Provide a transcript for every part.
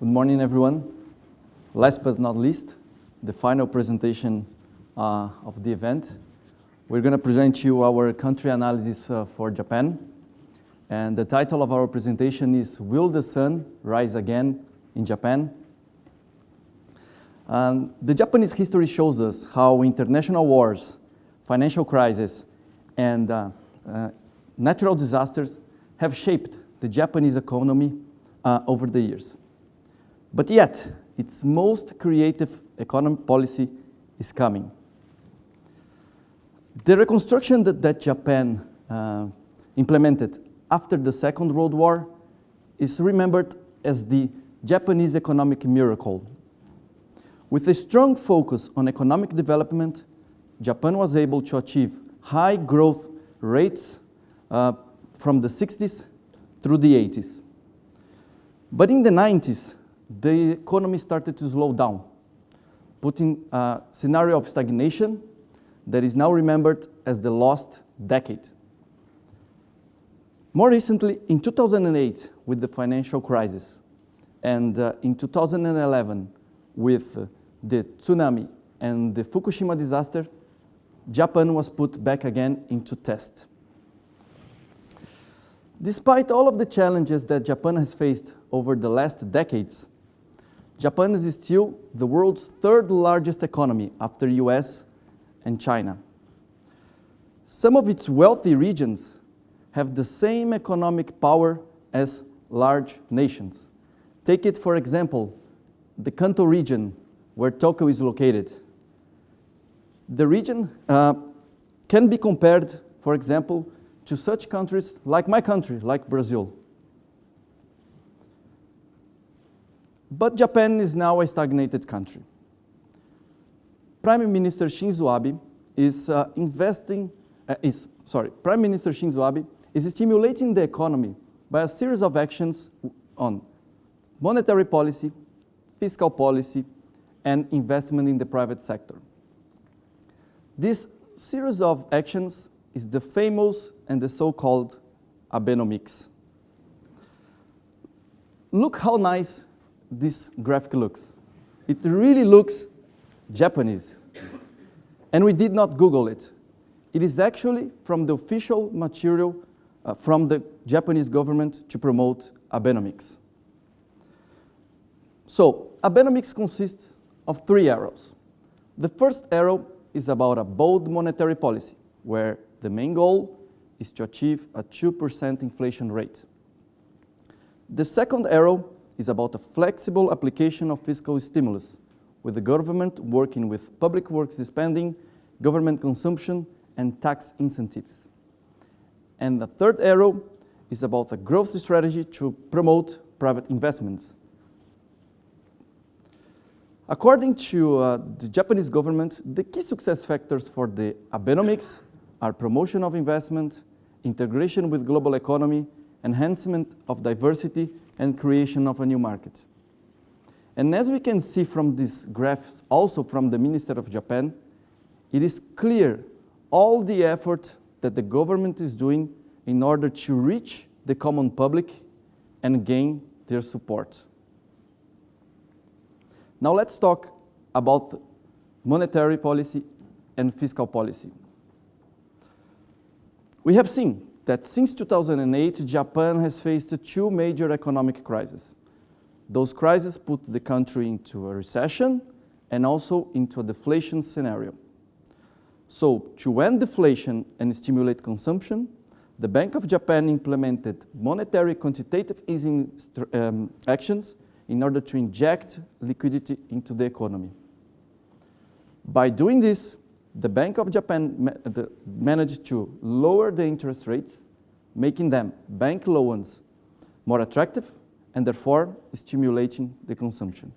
Good morning, everyone. Last but not least, the final presentation of the event. We're going to present you our country analysis for Japan. And the title of our presentation is, Will the Sun Rise Again in Japan? The Japanese history shows us how international wars, financial crises, and natural disasters have shaped the Japanese economy over the years. But yet, its most creative economic policy is coming. The reconstruction that Japan implemented after the Second World War is remembered as the Japanese economic miracle. With a strong focus on economic development, Japan was able to achieve high growth rates from the 60s through the 80s. But in the 90s, the economy started to slow down, putting a scenario of stagnation that is now remembered as the lost decade. More recently, in 2008, with the financial crisis, and in 2011, with the tsunami and the Fukushima disaster, Japan was put back again into test. Despite all of the challenges that Japan has faced over the last decades, Japan is still the world's third largest economy after US and China. Some of its wealthy regions have the same economic power as large nations. Take it, for example, the Kanto region, where Tokyo is located. The region can be compared, for example, to such countries like my country, like Brazil. But Japan is now a stagnated country. Prime Minister Shinzo Abe is stimulating the economy by a series of actions on monetary policy, fiscal policy, and investment in the private sector. This series of actions is the famous and the so-called Abenomics. Look how nice this graphic looks. It really looks Japanese. And we did not Google it. It is actually from the official material from the Japanese government to promote Abenomics. So, Abenomics consists of 3 arrows. The first arrow is about a bold monetary policy, where the main goal is to achieve a 2% inflation rate. The second arrow is about a flexible application of fiscal stimulus, with the government working with public works spending, government consumption, and tax incentives. And the third arrow is about a growth strategy to promote private investments. According to the Japanese government, the key success factors for the Abenomics are promotion of investment, integration with global economy, enhancement of diversity, and creation of a new market. And as we can see from these graphs, also from the Minister of Japan, it is clear all the effort that the government is doing in order to reach the common public and gain their support. Now let's talk about monetary policy and fiscal policy. We have seen that since 2008, Japan has faced 2 major economic crises. Those crises put the country into a recession and also into a deflation scenario. So, to end deflation and stimulate consumption, the Bank of Japan implemented monetary quantitative easing actions in order to inject liquidity into the economy. By doing this, the Bank of Japan managed to lower the interest rates, making them bank loans more attractive and therefore stimulating the consumption.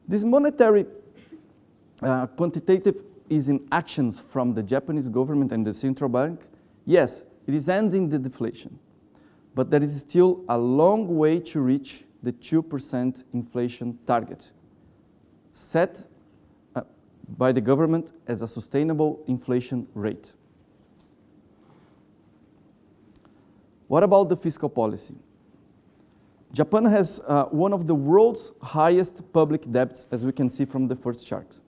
This monetary quantitative easing actions from the Japanese government and the central bank, yes, it is ending the deflation, but there is still a long way to reach the 2% inflation target set by the government as a sustainable inflation rate. What about the fiscal policy? Japan has one of the world's highest public debts, as we can see from the first chart.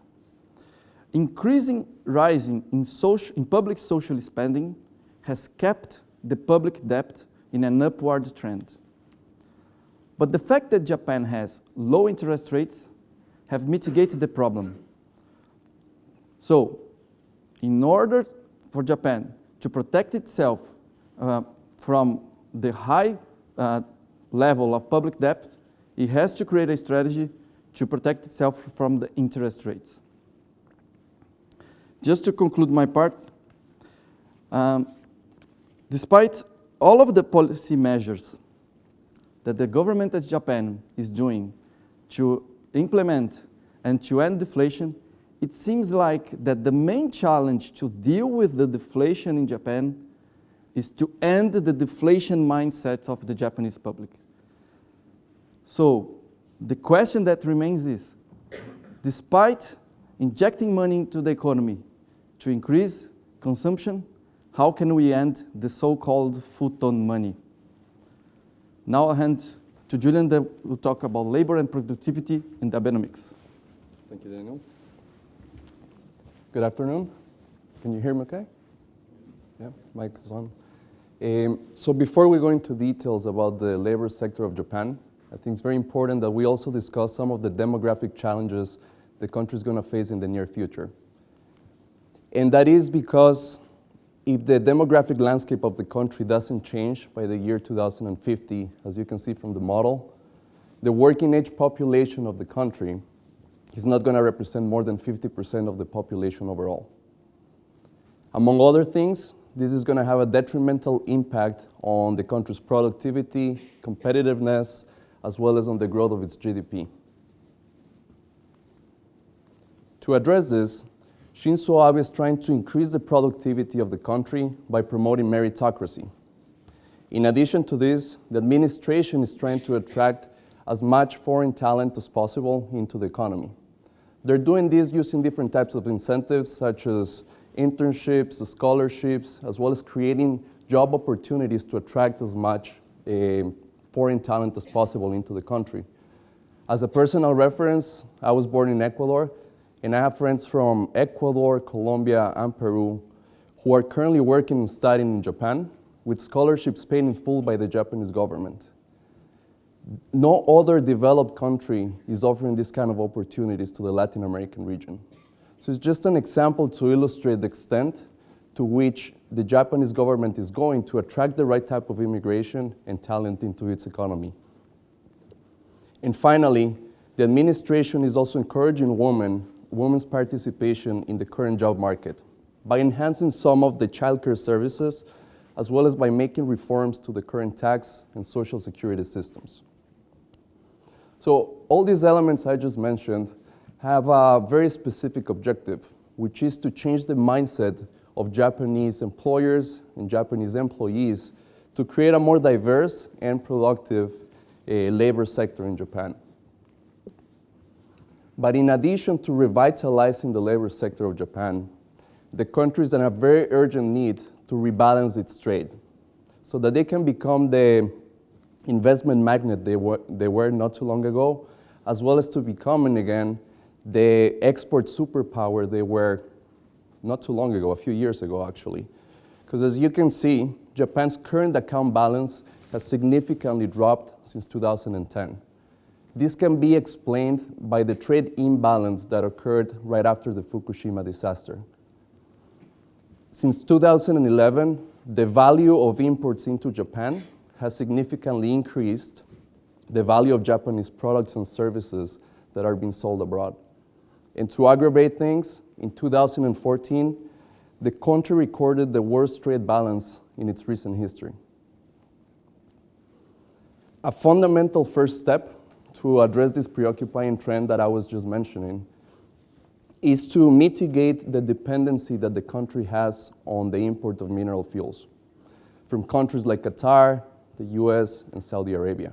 Rising in public social spending has kept the public debt in an upward trend. But the fact that Japan has low interest rates have mitigated the problem. So, in order for Japan to protect itself from the high level of public debt, it has to create a strategy to protect itself from the interest rates. Just to conclude my part, despite all of the policy measures that the government of Japan is doing to implement and to end deflation, it seems like that the main challenge to deal with the deflation in Japan is to end the deflation mindset of the Japanese public. So the question that remains is, despite injecting money into the economy to increase consumption, how can we end the so-called futon money? Now I'll hand to Julian that will talk about labor and productivity and Abenomics. Thank you, Daniel. Good afternoon. Can you hear me okay? Yeah, mic's on. So before we go into details about the labor sector of Japan, I think it's very important that we also discuss some of the demographic challenges the country is going to face in the near future. And that is because if the demographic landscape of the country doesn't change by the year 2050, as you can see from the model, the working age population of the country is not going to represent more than 50% of the population overall. Among other things, this is going to have a detrimental impact on the country's productivity, competitiveness, as well as on the growth of its GDP. To address this, Shinzo Abe is trying to increase the productivity of the country by promoting meritocracy. In addition to this, the administration is trying to attract as much foreign talent as possible into the economy. They're doing this using different types of incentives, such as internships, scholarships, as well as creating job opportunities to attract as much foreign talent as possible into the country. As a personal reference, I was born in Ecuador, and I have friends from Ecuador, Colombia, and Peru who are currently working and studying in Japan with scholarships paid in full by the Japanese government. No other developed country is offering this kind of opportunities to the Latin American region. So it's just an example to illustrate the extent to which the Japanese government is going to attract the right type of immigration and talent into its economy. And finally, the administration is also encouraging women's participation in the current job market by enhancing some of the childcare services, as well as by making reforms to the current tax and social security systems. So all these elements I just mentioned have a very specific objective, which is to change the mindset of Japanese employers and Japanese employees to create a more diverse and productive labor sector in Japan. But in addition to revitalizing the labor sector of Japan, the country is in a very urgent need to rebalance its trade so that they can become the investment magnet they were not too long ago, as well as to becoming again the export superpower they were not too long ago, a few years ago actually. Because as you can see, Japan's current account balance has significantly dropped since 2010. This can be explained by the trade imbalance that occurred right after the Fukushima disaster. Since 2011, the value of imports into Japan has significantly increased the value of Japanese products and services that are being sold abroad. And to aggravate things, in 2014, the country recorded the worst trade balance in its recent history. A fundamental first step to address this preoccupying trend that I was just mentioning is to mitigate the dependency that the country has on the import of mineral fuels from countries like Qatar, the US, and Saudi Arabia.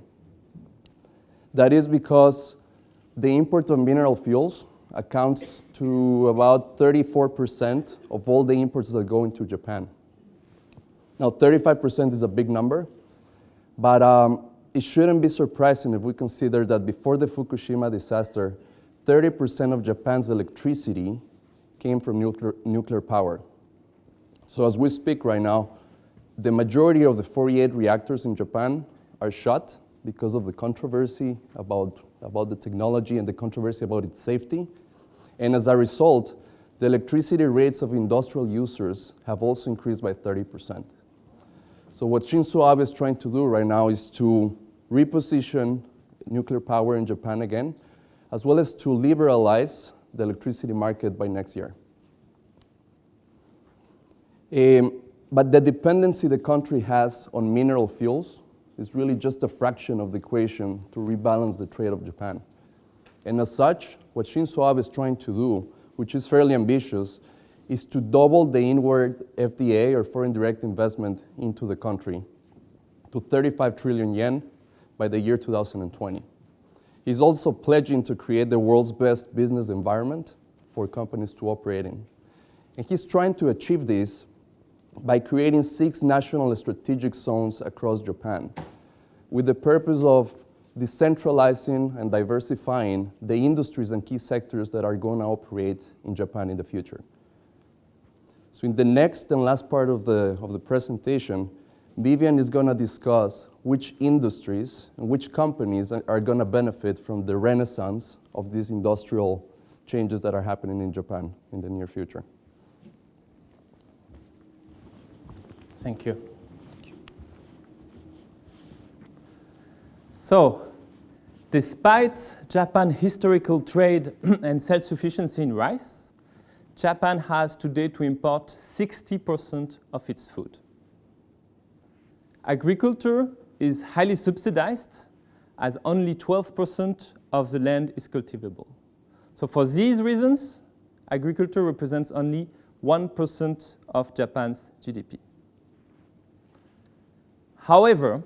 That is because the import of mineral fuels accounts to about 34% of all the imports that go into Japan. Now, 35% is a big number, but it shouldn't be surprising if we consider that before the Fukushima disaster, 30% of Japan's electricity came from nuclear power. So as we speak right now, the majority of the 48 reactors in Japan are shut because of the controversy about the technology and the controversy about its safety. And as a result, the electricity rates of industrial users have also increased by 30%. So what Shinzo Abe is trying to do right now is to reposition nuclear power in Japan again, as well as to liberalize the electricity market by next year. But the dependency the country has on mineral fuels is really just a fraction of the equation to rebalance the trade of Japan. And as such, what Shinzo Abe is trying to do, which is fairly ambitious, is to double the inward FDI, or foreign direct investment, into the country to 35 trillion yen by the year 2020. He's also pledging to create the world's best business environment for companies to operate in. And he's trying to achieve this by creating 6 national strategic zones across Japan, with the purpose of decentralizing and diversifying the industries and key sectors that are going to operate in Japan in the future. So in the next and last part of the presentation, Vivian is going to discuss which industries and which companies are going to benefit from the renaissance of these industrial changes that are happening in Japan in the near future. Thank you. So, despite Japan's historical trade and self-sufficiency in rice, Japan has today to import 60% of its food. Agriculture is highly subsidized, as only 12% of the land is cultivable. So for these reasons, agriculture represents only 1% of Japan's GDP. However,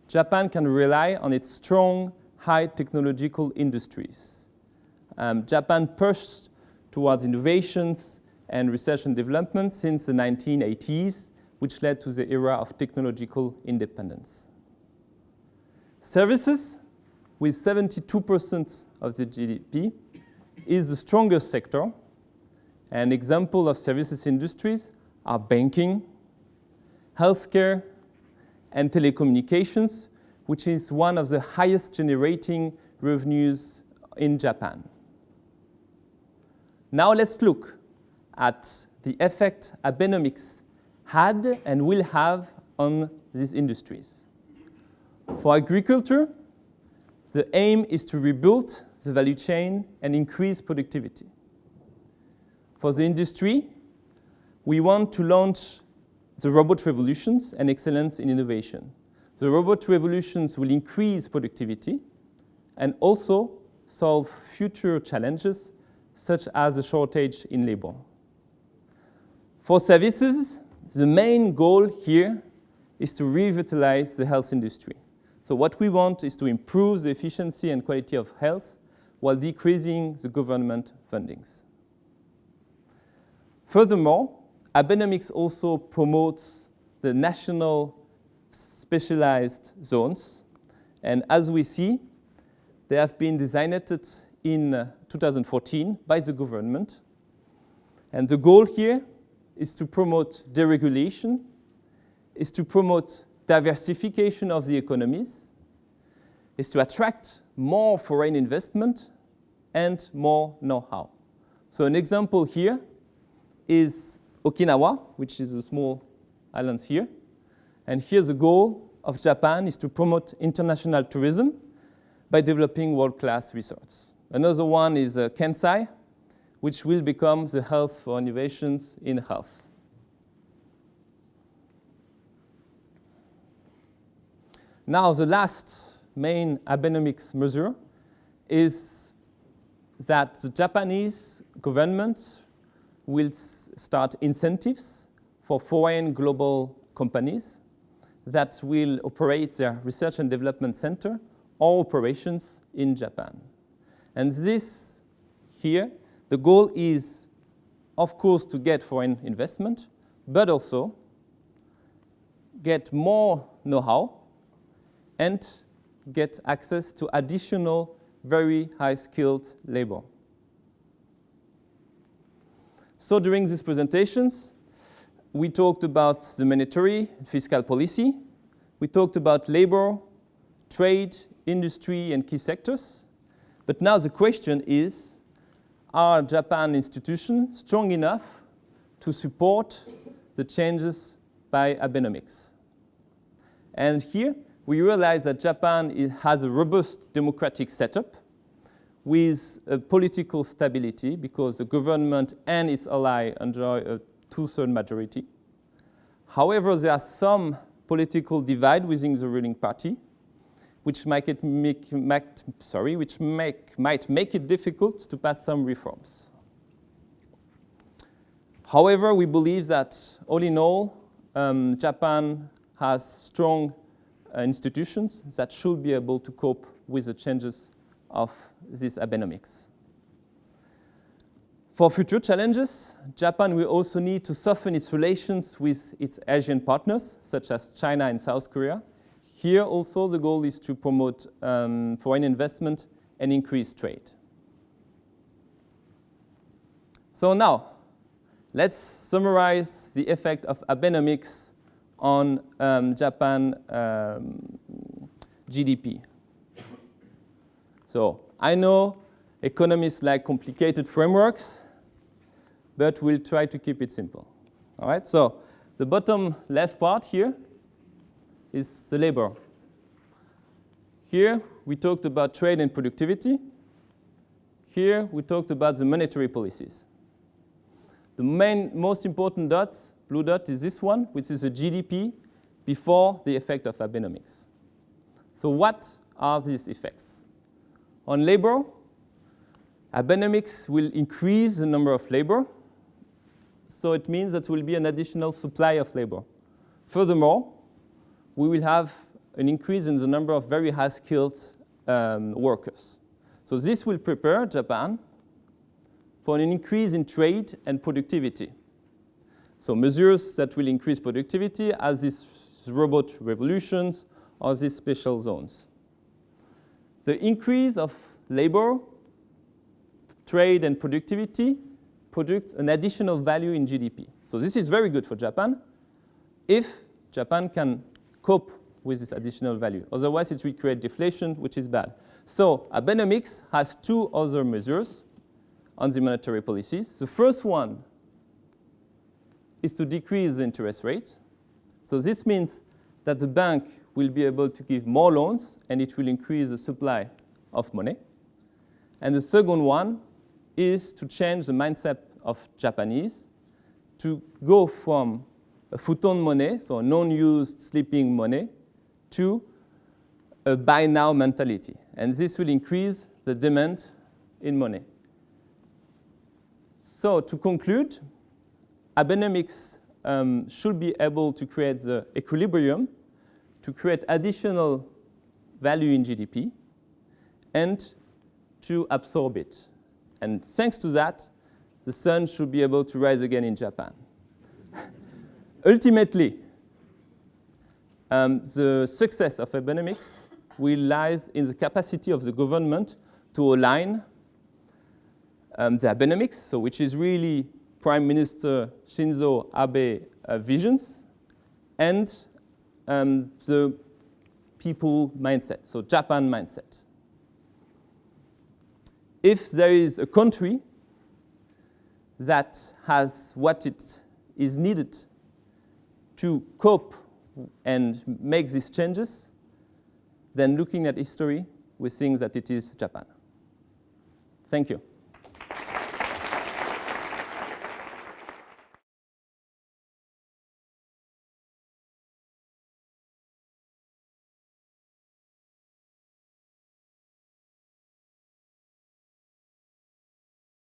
Japan can rely on its strong, high technological industries. Japan pushed towards innovations and research and development since the 1980s, which led to the era of technological independence. Services, with 72% of the GDP, is the strongest sector. An example of services industries are banking, healthcare, and telecommunications, which is one of the highest generating revenues in Japan. Now let's look at the effect Abenomics had and will have on these industries. For agriculture, the aim is to rebuild the value chain and increase productivity. For the industry, we want to launch the robot revolutions and excellence in innovation. The robot revolutions will increase productivity and also solve future challenges, such as a shortage in labor. For services, the main goal here is to revitalize the health industry. So what we want is to improve the efficiency and quality of health while decreasing the government fundings. Furthermore, Abenomics also promotes the national specialized zones. And as we see, they have been designated in 2014 by the government. And the goal here is to promote deregulation, is to promote diversification of the economies, is to attract more foreign investment and more know-how. So an example here is Okinawa, which is a small island here. And here the goal of Japan is to promote international tourism by developing world-class resorts. Another one is Kansai, which will become the hub for innovations in health. Now, the last main Abenomics measure is that the Japanese government will start incentives for foreign global companies that will operate their research and development center or operations in Japan. And this here, the goal is, of course, to get foreign investment, but also get more know-how and get access to additional, very high-skilled labor. So during these presentations, we talked about the monetary and fiscal policy. We talked about labor, trade, industry, and key sectors. But now the question is, are Japan institutions strong enough to support the changes by Abenomics? And here, we realize that Japan has a robust democratic setup with a political stability because the government and its ally enjoy a 2/3 majority. However, there are some political divide within the ruling party, which might make it difficult to pass some reforms. However, we believe that all in all, Japan has strong institutions that should be able to cope with the changes of this Abenomics. For future challenges, Japan will also need to soften its relations with its Asian partners, such as China and South Korea. Here also the goal is to promote foreign investment and increase trade. So now, let's summarize the effect of Abenomics on Japan GDP. So I know economists like complicated frameworks, but we'll try to keep it simple. All right, so the bottom left part here is the labor. Here we talked about trade and productivity. Here we talked about the monetary policies. The most important dot, blue dot, is this one, which is the GDP before the effect of Abenomics. So what are these effects? On labor, Abenomics will increase the number of labor, so it means that there will be an additional supply of labor. Furthermore, we will have an increase in the number of very high-skilled workers. So this will prepare Japan for an increase in trade and productivity. So measures that will increase productivity as these robot revolutions or these special zones. The increase of labor, trade, and productivity produce an additional value in GDP. So this is very good for Japan if Japan can cope with this additional value. Otherwise, it will create deflation, which is bad. So Abenomics has two other measures on the monetary policies. The first one is to decrease the interest rate. So this means that the bank will be able to give more loans, and it will increase the supply of money. And the second one is to change the mindset of Japanese to go from a futon money, so a non-used sleeping money, to a buy now mentality. And this will increase the demand in money. So to conclude, Abenomics should be able to create the equilibrium, to create additional value in GDP, and to absorb it. And thanks to that, the sun should be able to rise again in Japan. Ultimately, the success of Abenomics will lie in the capacity of the government to align the Abenomics, so which is really Prime Minister Shinzo Abe visions, and the people mindset, so Japan mindset. If there is a country that has what it is needed to cope and make these changes, then looking at history, we think that it is Japan. Thank you.